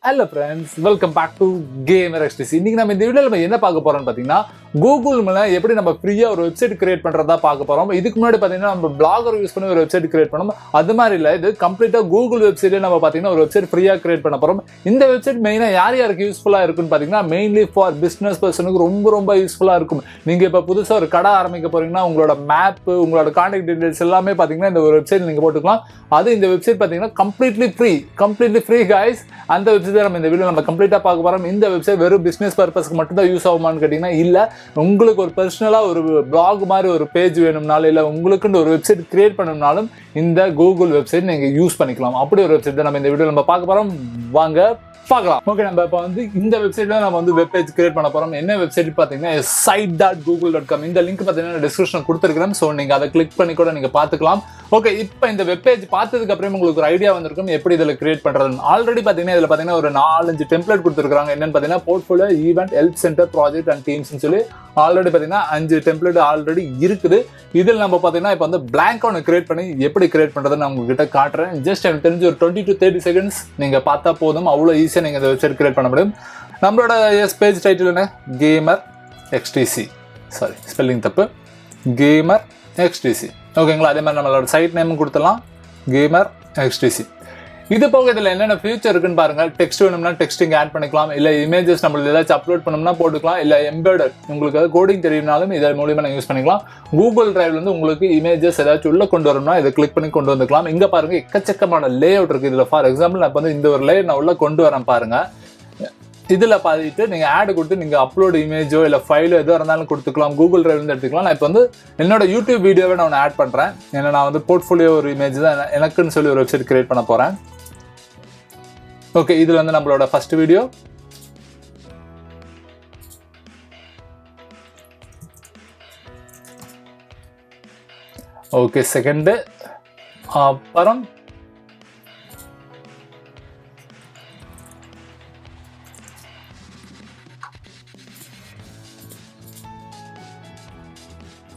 Hello friends, welcome back to GamerXTC. இன்னைக்கு நம்ம இந்த வீடியோல என்ன பார்க்க போறோம்னு பாத்தீங்கன்னா Google மேல எப்படி நம்ம ஃப்ரீயா ஒரு வெப்சைட் கிரியேட் பண்றதா பார்க்க போறோம். இதுக்கு முன்னாடி பாத்தீங்கன்னா நம்ம பிளாகர் யூஸ் பண்ணி ஒரு வெப்சைட் கிரியேட் பண்ணோம். அது மாதிரி இல்ல, இது கம்ப்ளீட்டா Google வெப்சைட்ல நம்ம பாத்தீங்கன்னா ஒரு வெப்சைட் ஃப்ரீயா கிரியேட் பண்ண போறோம். இந்த வெப்சைட் மெயினா யாருக்கு யூஸ்ஃபுல்லா இருக்குன்னு பாத்தீங்கன்னா மெயின்லி ஃபார் பிசினஸ் பர்சனுக்கு ரொம்ப யூஸ்ஃபுல்லா இருக்கும். நீங்க இப்ப புதுசா ஒரு கடை ஆரம்பிக்க போறீங்கன்னா உங்களோட மேப், உங்களோட கான்டாக்ட் டீடைல்ஸ் எல்லாமே பாத்தீங்கன்னா இந்த ஒரு வெப்சைட் நீங்க போட்டுக்கலாம். அது இந்த வெப்சைட் பாத்தீங்கன்னா கம்ப்ளீட்லி ஃப்ரீ கைஸ். அந்த வெப்சைட் நம்ம இந்த வீடியோ நம்ம கம்ப்ளீட்டா பார்க்க போறோம். இந்த வெப்சைட் வெறும் பிசினஸ் பர்பஸ்க்கு மட்டும் தான் யூஸ் ஆகுமான்னு கேட்டீங்கன்னா இல்ல, உங்களுக்கு ஒரு பர்சனலா ஒரு பிளாக் மாதிரி ஒரு பேஜ் வேணும்னாலும் இல்ல உங்களுக்குன்னு ஒரு வெப்சைட் கிரியேட் பண்ணணும்னாலும் இந்த கூகுள் வெப்சைட் நீங்க யூஸ் பண்ணிக்கலாம். அப்படி ஒரு வெப்சைட் தான் நம்ம இந்த வீடியோ நம்ம பார்க்க போறோம். வாங்க பார்க்கலாம். ஓகே, நம்ம இப்போ இந்த வெப்சைட்ல நம்ம வெப் பேஜ் கிரியேட் பண்ண போறோம். என்ன வெப்சைட் பாத்தீங்கன்னா site.google.com. இந்த லிங்க் பாத்தீங்கன்னா டிஸ்கிரிப்ஷன் கொடுத்துருக்கேன். ஸோ நீங்க அதை கிளிக் பண்ணி கூட நீங்க பாத்துக்கலாம். ஓகே, இப்போ இந்த வெப் பேஜ் பார்த்ததுக்கு அப்புறம் உங்களுக்கு ஒரு ஐடியா வந்திருக்கும் எப்படி இதில் கிரியேட் பண்றதுன்னு. ஆல்ரெடி பாத்தீங்கன்னா இதுல பாத்தீங்கன்னா ஒரு 4-5 டெம்ப்ளேட் கொடுத்துருக்காங்க. என்னன்னு பாத்தீங்கன்னா portfolio, event, help centre, project and டீம்ஸ்னு சொல்லி ஆல்ரெடி பாத்தீங்கன்னா 5 டெம்ப்ளேட் ஆல்ரெடி இருக்குது. இதில் நம்ம பாத்தீங்கன்னா இப்போ பிளாங்க் ஒன்று கிரியேட் பண்ணி எப்படி கிரியேட் பண்றதுன்னு நான் உங்ககிட்ட காட்டுறேன். ஜஸ்ட் எனக்கு தெரிஞ்சு ஒரு 20 to 30 செகண்ட்ஸ் நீங்க பார்த்தா போதும். அவ்வளோ ஈஸியாக நீங்க இந்த வெப்சைட் கிரியேட் பண்ண முடியும். நம்மளோட பேஜ் டைட்டில் என்ன? GamerXTC. சாரி, ஸ்பெல்லிங் தப்பு. GamerXTC. ஓகேங்களா? அதே மாதிரி நம்மளோட சைட் நேமும் கொடுத்துடலாம், GamerXTC. இது போக இதில் என்னென்ன ஃபியூச்சர் இருக்குன்னு பாருங்க. டெக்ஸ்ட் வேணும்னா டெக்ஸ்டிங் ஆட் பண்ணிக்கலாம், இல்லை இமேஜஸ் நம்மளுக்கு ஏதாச்சும் அப்லோட் பண்ணோம்னா போட்டுக்கலாம், இல்லை எம்பெடட் உங்களுக்கு கோடிங் தெரியும்னாலும் இதை மூலியமாக நீங்கள் யூஸ் பண்ணிக்கலாம். கூகுள் டிரைவ்லேருந்து உங்களுக்கு இமேஜஸ் ஏதாச்சும் உள்ள கொண்டு வரணும்னா இதை கிளிக் பண்ணி கொண்டு வந்துக்கலாம். இங்கே பாருங்க எக்கச்சக்கமான லே அவுட் இருக்குது இதில். ஃபார் எக்ஸாம்பிள் நான் இப்போ இந்த ஒரு லேயர் நான் உள்ள கொண்டு வரேன் பாருங்க. இதில் பார்த்துட்டு நீங்கள் ஆடு கொடுத்து நீங்கள் அப்லோட் இமேஜோ இல்லை ஃபைலோ எதோ இருந்தாலும் கொடுத்துக்கலாம். கூகுள் டிரைவ்லேருந்து எடுத்துக்கலாம். நான் இப்போ என்னோட யூடியூப் வீடியோவை நான் ஒன்று ஆட் பண்ணுறேன். ஏன்னா நான் போர்ட்ஃபோலியோ ஒரு இமேஜ் தான் எனக்குன்னு சொல்லி ஒரு வெப்சைட் கிரியேட் பண்ண போகிறேன். ஓகே, இதில் நம்மளோட ஃபர்ஸ்ட் வீடியோ. Okay, second. அப்புறம்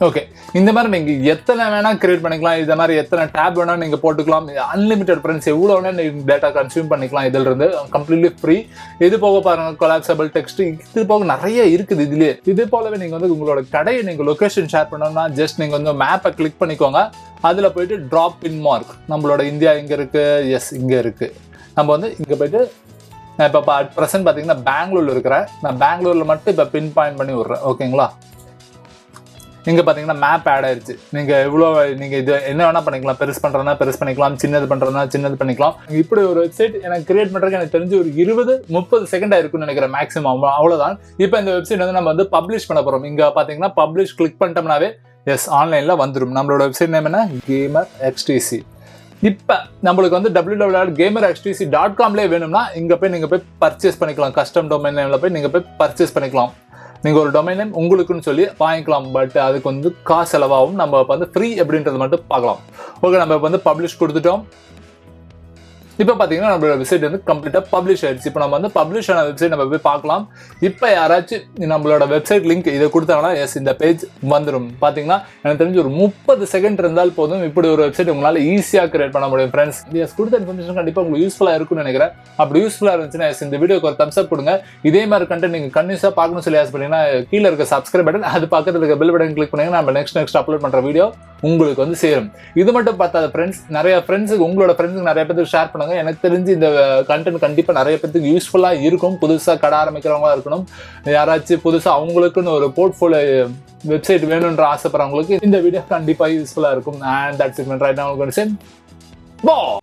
ஓகே, இந்த மாதிரி நீங்க எத்தனை வேணா கிரியேட் பண்ணிக்கலாம். இந்த மாதிரி எத்தனை டேப் வேணா நீங்க போட்டுக்கலாம். அன்லிமிட்டட் ஃப்ரெண்ட்ஸ் எவ்வளவு வேணா நீங்க டேட்டா கன்சியூம் பண்ணிக்கலாம். இதுல இருந்து கம்ப்ளீட்லி ஃப்ரீ. இது போக பாருங்க கொலாப்சபிள் டெக்ஸ்ட், இது போக நிறைய இருக்குது இதுலயே. இது போலவே நீங்க உங்களோட கடையை நீங்க லொகேஷன் ஷேர் பண்ணணும்னா ஜஸ்ட் நீங்க மேப்பை கிளிக் பண்ணிக்கோங்க. அதுல போயிட்டு டிராப் பின் மார்க், நம்மளோட இந்தியா இங்க இருக்கு, எஸ் இங்க இருக்கு. நம்ம இங்க போயிட்டு நான் இப்போ அட் ப்ரெசென்ட் பாத்தீங்கன்னா பெங்களூர்ல இருக்கிறேன். நான் பெங்களூர்ல மட்டும் இப்போ பின் பாயிண்ட் பண்ணி விடுறேன். ஓகேங்களா? இங்க பாத்தீங்கன்னா மேப் ஆட் ஆயிருச்சு. நீங்க நீங்க இது என்ன வேணா பண்ணிக்கலாம். பெருசு பண்றதுனா பெருசு பண்ணிக்கலாம், சின்னது பண்றதுனா சின்னது பண்ணிக்கலாம். இப்படி ஒரு வெப்சைட் எனக்கு கிரியேட் பண்றதுக்கு எனக்கு தெரிஞ்சு ஒரு 20-30 செகண்ட் ஆயிருக்கும்னு நினைக்கிறேன் மேக்ஸிமம். அவ்வளவுதான். இப்போ இந்த வெப்சைட் நம்ம பப்ளிஷ் பண்ண போறோம். இங்க பாத்தீங்கன்னா பப்ளிஷ் கிளிக் பண்ணிட்டோம்னாவே எஸ் ஆன்லைன்ல வந்துடும். நம்மளோட வெப்சைட் நேம் என்ன? GamerXTC. இப்ப நம்மளுக்கு www.gamerxtc.com வேணும்னா இங்க போய் நீங்க போய் பர்ச்சேஸ் பண்ணிக்கலாம். கஸ்டம் டொமைன் நேம்ல போய் நீங்க போய் பர்ச்சேஸ் பண்ணிக்கலாம். நீங்க ஒரு டொமைன் நேம் உங்களுக்குன்னு சொல்லி வாங்கிக்கலாம். பட் அதுக்கு காசு செலவாகும். நம்ம ஃப்ரீ அப்படின்றது மட்டும் பார்க்கலாம். ஓகே, நம்ம பப்ளிஷ் கொடுத்துட்டோம். இப்போ பார்த்தீங்கன்னா நம்மளோட வெப்சைட் கம்ப்ளீட்டாக பப்ளிஷ் ஆயிடுச்சு. இப்போ நம்ம பப்ளிஷ் ஆன வெப்சைட் நம்ம போய் பார்க்கலாம். இப்போ யாராச்சும் நம்மளோட வெப்சைட் லிங்க் இதை கொடுத்தாங்கன்னா எஸ் இந்த பேஜ் வந்துடும். பார்த்தீங்கன்னா எனக்கு தெரிஞ்சு ஒரு 30 செகண்ட் இருந்தால் போதும் இப்படி ஒரு வெப்சைட் உங்களால் ஈஸியாக கிரியேட் பண்ண முடியும். ஃப்ரெண்ட்ஸ், எஸ் கொடுத்த இன்ஃபர்மேஷன் கண்டிப்பாக உங்களுக்கு யூஸ்ஃபுல்லாக இருக்கும்னு நினைக்கிறேன். அப்படி யூஸ்ஃபுல்லாக இருந்துச்சுன்னா எஸ் இந்த வீடியோக்கு ஒரு தம்ஸ் அப் கொடுங்க. இதே மாதிரி கண்டென்ட் நீங்கள் கன்யூஸாக பார்க்கணும்னு சொல்லி ஆசைப்பட்டீங்கன்னா கீழே இருக்க சப்ஸ்கிரைப் பட்டன், அது பக்கத்தில் இருக்க பெல் பட்டன் கிளிக் பண்ணீங்கன்னா நம்ம நெக்ஸ்ட் அப்லோட் பண்ணுற வீடியோ உங்களுக்கு சேரும். இது மட்டும் பார்த்தாத ஃப்ரெண்ட்ஸ், நிறைய ஃப்ரெண்ட்ஸுக்கு உங்களோட ஃப்ரெண்ட்ஸுக்கு நிறைய பேருக்கு ஷேர் பண்ணுங்க. எனக்கு தெரிஞ்சு இந்த கண்டென்ட் கண்டிப்பா நிறைய பேருக்கு யூஸ்ஃபுல்லா இருக்கும். புதுசா கடை ஆரம்பிக்கிறவங்களா இருக்கணும், யாராச்சும் புதுசா அவங்களுக்குன்னு ஒரு போர்ட்ஃபோலியோ வெப்சைட் வேணும்ன்ற ஆசைப்படுறவங்களுக்கு இந்த வீடியோ கண்டிப்பா யூஸ்ஃபுல்லா இருக்கும். And that's it. Right now I'm going to say bye.